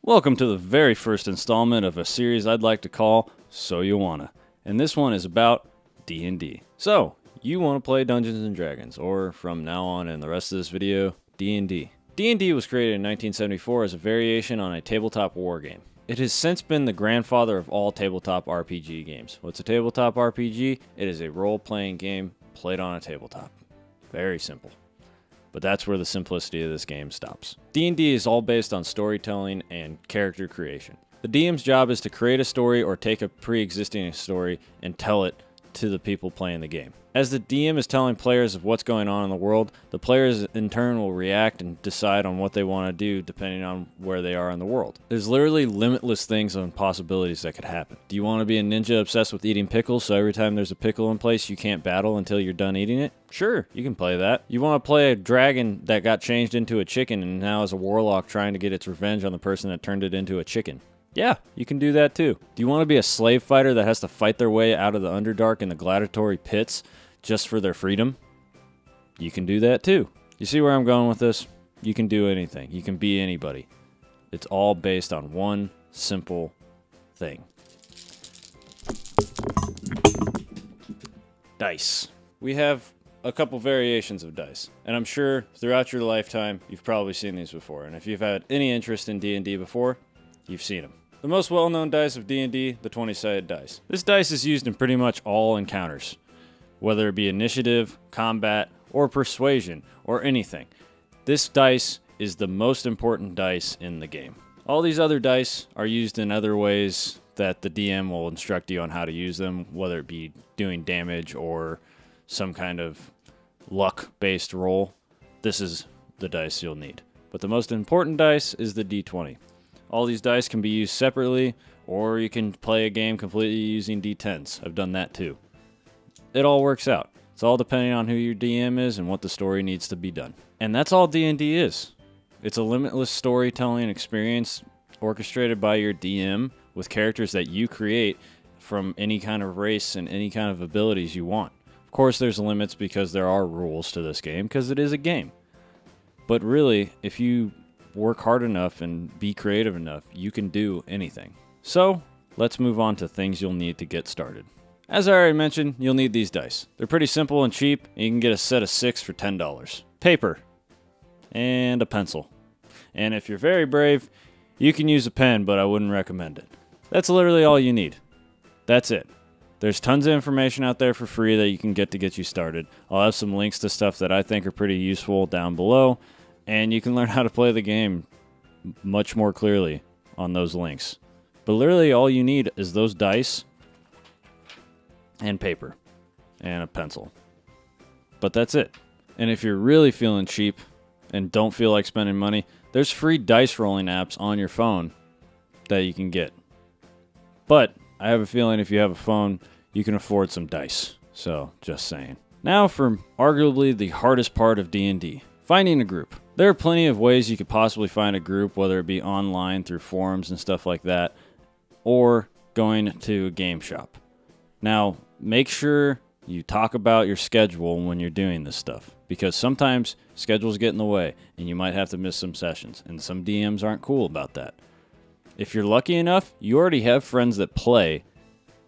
Welcome to the very first installment of a series I'd like to call So You Wanna. And this one is about D&D. So, you want to play Dungeons & Dragons, or from now on in the rest of this video, D&D. D&D was created in 1974 as a variation on a tabletop war game. It has since been the grandfather of all tabletop RPG games. What's a tabletop RPG? It is a role-playing game played on a tabletop. Very simple. But that's where the simplicity of this game stops. D&D is all based on storytelling and character creation. The DM's job is to create a story or take a pre-existing story and tell it to the people playing the game. As the DM is telling players of what's going on in the world, the players in turn will react and decide on what they want to do depending on where they are in the world. There's literally limitless things and possibilities that could happen. Do you want to be a ninja obsessed with eating pickles, so every time there's a pickle in place you can't battle until you're done eating it? Sure, you can play that. You want to play a dragon that got changed into a chicken and now is a warlock trying to get its revenge on the person that turned it into a chicken? Yeah, you can do that too. Do you want to be a slave fighter that has to fight their way out of the Underdark in the gladiatory pits just for their freedom? You can do that too. You see where I'm going with this? You can do anything. You can be anybody. It's all based on one simple thing. Dice. We have a couple variations of dice, and I'm sure throughout your lifetime you've probably seen these before, and if you've had any interest in D&D before, you've seen them. The most well-known dice of D&D, the 20-sided dice. This dice is used in pretty much all encounters, whether it be initiative, combat, or persuasion, or anything. This dice is the most important dice in the game. All these other dice are used in other ways that the DM will instruct you on how to use them, whether it be doing damage or some kind of luck-based roll. This is the dice you'll need. But the most important dice is the D20. All these dice can be used separately, or you can play a game completely using D10s. I've done that too. It all works out. It's all depending on who your DM is and what the story needs to be done. And that's all D&D is. It's a limitless storytelling experience orchestrated by your DM with characters that you create from any kind of race and any kind of abilities you want. Of course, there's limits because there are rules to this game because it is a game. But really, if you work hard enough and be creative enough, you can do anything. So, let's move on to things you'll need to get started. As I already mentioned, you'll need these dice. They're pretty simple and cheap, and you can get a set of 6 for $10. Paper. And a pencil. And if you're very brave, you can use a pen, but I wouldn't recommend it. That's literally all you need. That's it. There's tons of information out there for free that you can get you started. I'll have some links to stuff that I think are pretty useful down below, and you can learn how to play the game much more clearly on those links. But literally all you need is those dice and paper and a pencil. But that's it. And if you're really feeling cheap and don't feel like spending money, there's free dice rolling apps on your phone that you can get. But I have a feeling if you have a phone, you can afford some dice. So, just saying. Now for arguably the hardest part of D&D, finding a group. There are plenty of ways you could possibly find a group, whether it be online through forums and stuff like that, or going to a game shop. Now, make sure you talk about your schedule when you're doing this stuff, because sometimes schedules get in the way and you might have to miss some sessions, and some DMs aren't cool about that. If you're lucky enough, you already have friends that play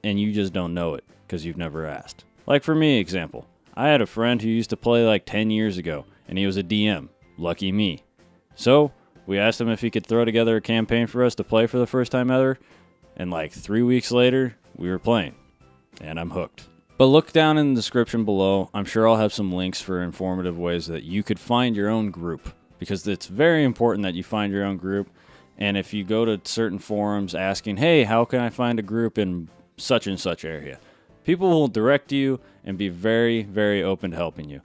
and you just don't know it because you've never asked. Like for me, example, I had a friend who used to play like 10 years ago and he was a DM. Lucky me. So we asked him if he could throw together a campaign for us to play for the first time ever, and like 3 weeks later, we were playing. And I'm hooked. But look down in the description below. I'm sure I'll have some links for informative ways that you could find your own group, because it's very important that you find your own group. And if you go to certain forums asking, hey, how can I find a group in such and such area? People will direct you and be very, very open to helping you.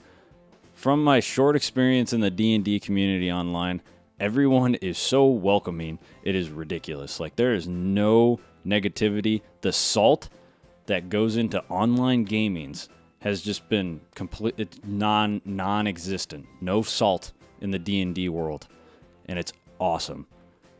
From my short experience in the D&D community online, everyone is so welcoming, it is ridiculous. Like, there is no negativity. The salt that goes into online gamings has just been non-existent. No salt in the D&D world, and it's awesome,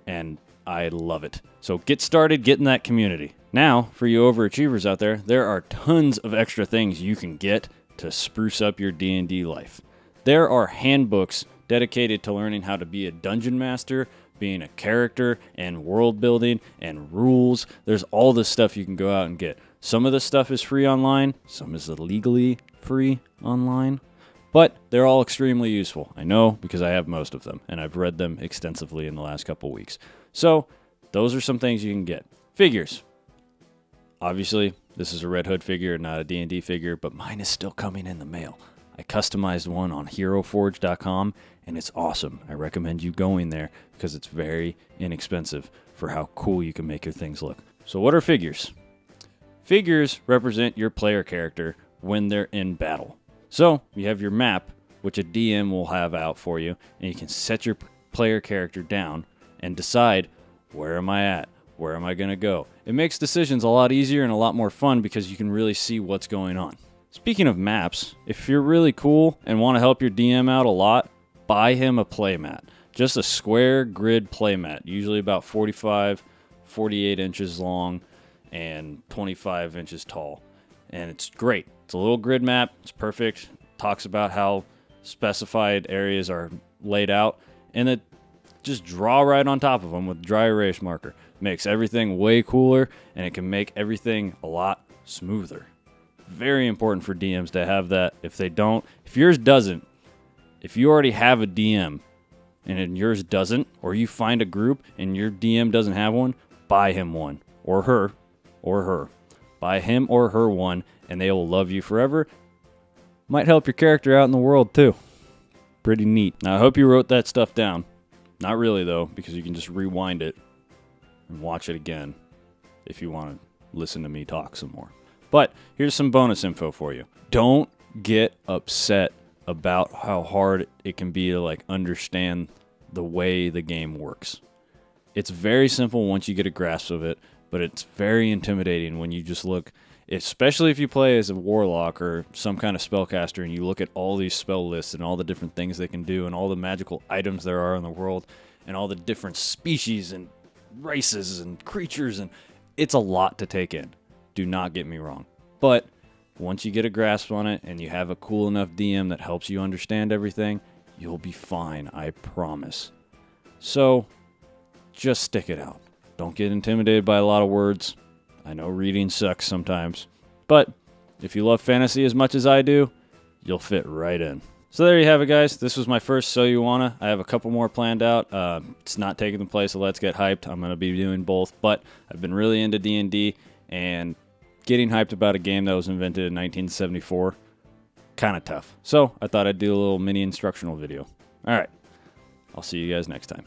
and I love it. So get started, get in that community. Now, for you overachievers out there are tons of extra things you can get to spruce up your D&D life. There are handbooks dedicated to learning how to be a dungeon master, being a character and world building and rules. There's all this stuff you can go out and get. Some of the stuff is free online, some is illegally free online, but they're all extremely useful. I know because I have most of them, and I've read them extensively in the last couple weeks. So those are some things you can get. Figures. Obviously, this is a Red Hood figure, not a D&D figure, but mine is still coming in the mail. I customized one on HeroForge.com, and it's awesome. I recommend you going there because it's very inexpensive for how cool you can make your things look. So what are figures? Figures represent your player character when they're in battle. So you have your map, which a DM will have out for you, and you can set your player character down and decide, where am I at? Where am I going to go? It makes decisions a lot easier and a lot more fun because you can really see what's going on. Speaking of maps, if you're really cool and want to help your DM out a lot, buy him a playmat. Just a square grid playmat, usually about 45, 48 inches long and 25 inches tall. And it's great. It's a little grid map. It's perfect. Talks about how specified areas are laid out, and it just draw right on top of them with dry erase marker. Makes everything way cooler, and it can make everything a lot smoother. Very important for DMs to have that. If they don't, if yours doesn't, if you already have a DM and yours doesn't, or you find a group and your DM doesn't have one, buy him one, or her. Buy him or her one, and they will love you forever. Might help your character out in the world too. Pretty neat. Now I hope you wrote that stuff down. Not really though, because you can just rewind it and watch it again if you want to listen to me talk some more. But here's some bonus info for you. Don't get upset about how hard it can be to understand the way the game works. It's very simple once you get a grasp of it, but it's very intimidating when you just look, especially if you play as a warlock or some kind of spellcaster and you look at all these spell lists and all the different things they can do and all the magical items there are in the world and all the different species and races and creatures, and it's a lot to take in. Do not get me wrong. But once you get a grasp on it and you have a cool enough DM that helps you understand everything, you'll be fine, I promise. So just stick it out. Don't get intimidated by a lot of words. I know reading sucks sometimes, but if you love fantasy as much as I do, you'll fit right in. So there you have it, guys. This was my first So You Wanna. I have a couple more planned out. It's not taking the place of Let's Get Hyped. I'm going to be doing both, but I've been really into D&D, and getting hyped about a game that was invented in 1974, kind of tough. So I thought I'd do a little mini instructional video. All right. I'll see you guys next time.